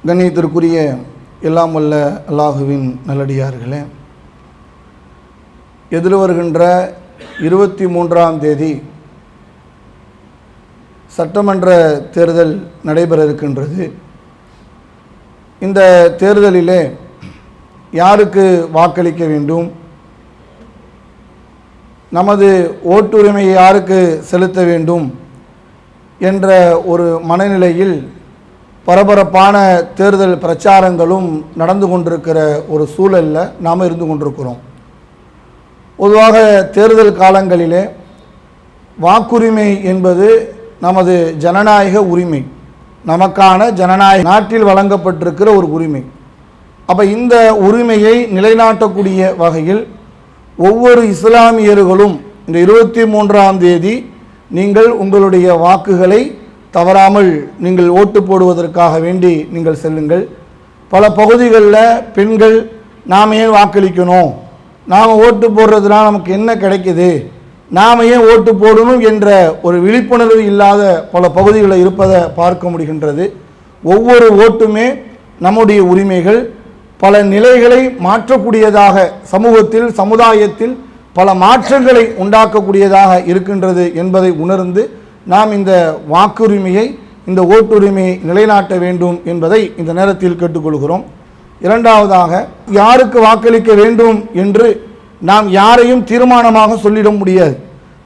கண்ணியத்திற்குரிய எல்லாம் வல்ல அல்லாஹுவின் நல்லடியார்களே, எதிர்வருகின்ற 23ஆம் தேதி சட்டமன்ற தேர்தல் நடைபெற இருக்கின்றது. இந்த தேர்தலிலே யாருக்கு வாக்களிக்க வேண்டும், நமது ஓட்டுரிமையை யாருக்கு செலுத்த வேண்டும் என்ற ஒரு மனநிலையில் பரபரப்பான தேர்தல் பிரச்சாரங்களும் நடந்து கொண்டிருக்கிற ஒரு சூழலில் நாம் இருந்து கொண்டிருக்கிறோம். பொதுவாக தேர்தல் காலங்களிலே வாக்குரிமை என்பது நமது ஜனநாயக உரிமை, நமக்கான ஜனநாயக நாட்டில் வழங்கப்பட்டிருக்கிற ஒரு உரிமை. அப்போ இந்த உரிமையை நிலைநாட்டக்கூடிய வகையில் ஒவ்வொரு இஸ்லாமியர்களும் இந்த 23ஆம் தேதி நீங்கள் உங்களுடைய வாக்குகளை தவறாமல் நீங்கள் ஓட்டு போடுவதற்காக வேண்டி நீங்கள் செல்லுங்கள். பல பகுதிகளில் பெண்கள் நாம் ஏன் வாக்களிக்கணும், நாம் ஓட்டு போடுறதுனால நமக்கு என்ன கிடைக்குது, நாம் ஏன் ஓட்டு போடணும் என்ற ஒரு விழிப்புணர்வு இல்லாத பல பகுதிகளில் இருப்பதை பார்க்க முடிகின்றது. ஒவ்வொரு ஓட்டுமே நம்முடைய உரிமைகள் பல நிலைகளை மாற்றக்கூடியதாக, சமூகத்தில் சமுதாயத்தில் பல மாற்றங்களை உண்டாக்கக்கூடியதாக இருக்கின்றது என்பதை உணர்ந்து நாம் இந்த வாக்குரிமையை, இந்த ஓட்டுரிமையை நிலைநாட்ட வேண்டும் என்பதை இந்த நேரத்தில் கேட்டுக்கொள்கிறோம். இரண்டாவதாக, யாருக்கு வாக்களிக்க வேண்டும் என்று நாம் யாரையும் தீர்மானமாக சொல்லிட முடியாது.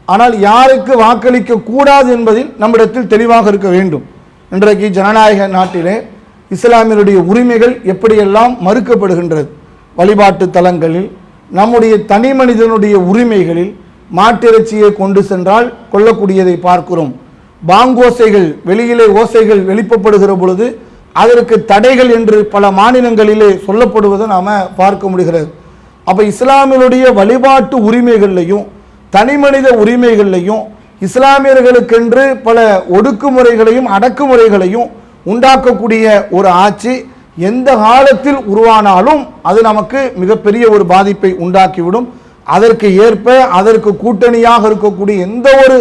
ஆனால் யாருக்கு வாக்களிக்க கூடாது என்பதில் நம்மிடத்தில் தெளிவாக இருக்க வேண்டும். இன்றைக்கு ஜனநாயக நாட்டிலே இஸ்லாமியருடைய உரிமைகள் எப்படியெல்லாம் மறுக்கப்படுகின்றது. வழிபாட்டு தலங்களில், நம்முடைய தனி மனிதனுடைய உரிமைகளில் மாட்டிறைச்சியை கொண்டு சென்றால் கொல்லக்கூடியதை பார்க்கிறோம். பாங்கோசைகள், வெளியிலே ஓசைகள் வெளிப்படுகிற பொழுது அதற்கு தடைகள் என்று பல மாநிலங்களிலே சொல்லப்படுவதை நாம் பார்க்க முடிகிறது. அப்போ இஸ்லாமியருடைய வழிபாட்டு உரிமைகள்லையும் தனி மனித உரிமைகள்லையும் இஸ்லாமியர்களுக்கென்று பல ஒடுக்குமுறைகளையும் அடக்குமுறைகளையும் உண்டாக்கக்கூடிய ஒரு ஆட்சி எந்த காலத்தில் உருவானாலும் அது நமக்கு மிகப்பெரிய ஒரு பாதிப்பை உண்டாக்கிவிடும். அதற்கு ஏற்ப அதற்கு கூட்டணியாக இருக்கக்கூடிய எந்த ஒரு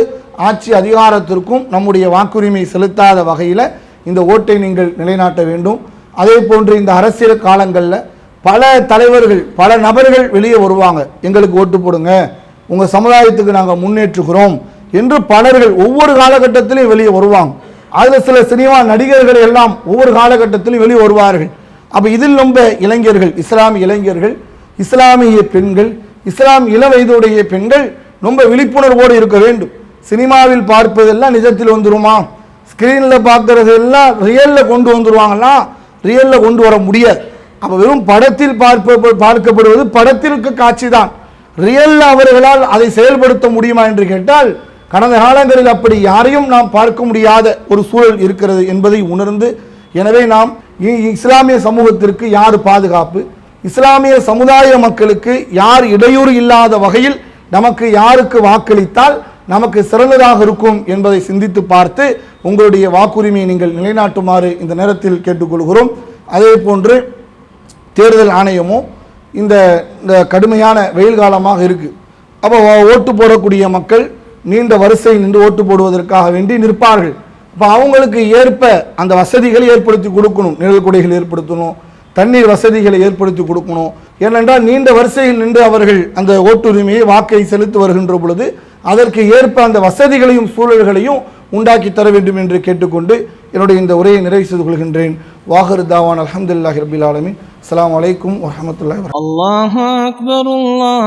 ஆட்சி அதிகாரத்திற்கும் நம்முடைய வாக்குரிமை செலுத்தாத வகையில் இந்த ஓட்டை நீங்கள் நிலைநாட்ட வேண்டும். அதே போன்று இந்த அரசியல் காலங்களில் பல தலைவர்கள், பல நபர்கள் வெளியே வருவாங்க, எங்களுக்கு ஓட்டு போடுங்க, உங்கள் சமுதாயத்துக்கு நாங்கள் முன்னேற்றுகிறோம் என்று பலர்கள் ஒவ்வொரு காலகட்டத்திலையும் வெளியே வருவாங்க. அதில் சில சினிமா நடிகர்கள் எல்லாம் ஒவ்வொரு காலகட்டத்திலும் வெளியே வருவார்கள். அப்போ இதில் ரொம்ப இளைஞர்கள், இஸ்லாமிய இளைஞர்கள், இஸ்லாமிய பெண்கள், இஸ்லாம் இள வயதுடைய பெண்கள் ரொம்ப விழிப்புணர்வோடு இருக்க வேண்டும். சினிமாவில் பார்ப்பதெல்லாம் நிஜத்தில் வந்துருமா, ஸ்கிரீனில் பார்க்கறதெல்லாம் ரியலில் கொண்டு வந்துருவாங்களா, ரியலில் கொண்டு வர முடியாது. அப்போ வெறும் படத்தில் பார்க்கப்படுவது படத்திற்கு காட்சி தான். ரியலில் அவர்களால் அதை செயல்படுத்த முடியுமா என்று கேட்டால் கடந்த காலங்களில் அப்படி யாரையும் நாம் பார்க்க முடியாத ஒரு சூழல் இருக்கிறது என்பதை உணர்ந்து, எனவே நாம் இஸ்லாமிய சமூகத்திற்கு யார் பாதுகாப்பு, இஸ்லாமிய சமுதாய மக்களுக்கு யார் இடையூறு இல்லாத வகையில் நமக்கு யாருக்கு வாக்களித்தால் நமக்கு சிறந்ததாக இருக்கும் என்பதை சிந்தித்து பார்த்து உங்களுடைய வாக்குரிமையை நீங்கள் நிலைநாட்டுமாறு இந்த நேரத்தில் கேட்டுக்கொள்கிறோம். அதே போன்று தேர்தல் ஆணையமும் இந்த கடுமையான வெயில் காலமாக இருக்குது. அப்போ ஓட்டு போடக்கூடிய மக்கள் நீண்ட வரிசையில் நின்று ஓட்டு போடுவதற்காக வேண்டி நிற்பார்கள். இப்போ அவங்களுக்கு ஏற்ப அந்த வசதிகளை ஏற்படுத்தி கொடுக்கணும், நிழல் குடைகள் ஏற்படுத்தணும், தண்ணீர் வசதிகளை ஏற்படுத்தி கொடுக்கணும். ஏனென்றால் நீண்ட வரிசையில் நின்று அவர்கள் அந்த ஓட்டுரிமையை வாக்கை செலுத்தி வருகின்ற பொழுது அதற்கு ஏற்ப அந்த வசதிகளையும் சூழல்களையும் உண்டாக்கி தர வேண்டும் என்று கேட்டுக்கொண்டு என்னுடைய இந்த உரையை நிறைவு செய்து கொள்கின்றேன். வாஹிரு தாவான் அல்ஹம்துலில்லாஹி ரப்பில் ஆலமீன். அஸ்ஸலாமு அலைக்கும் வரஹ்மத்துல்லாஹி வபரகாத்துஹு. அல்லாஹு அக்பர். அல்லாஹ்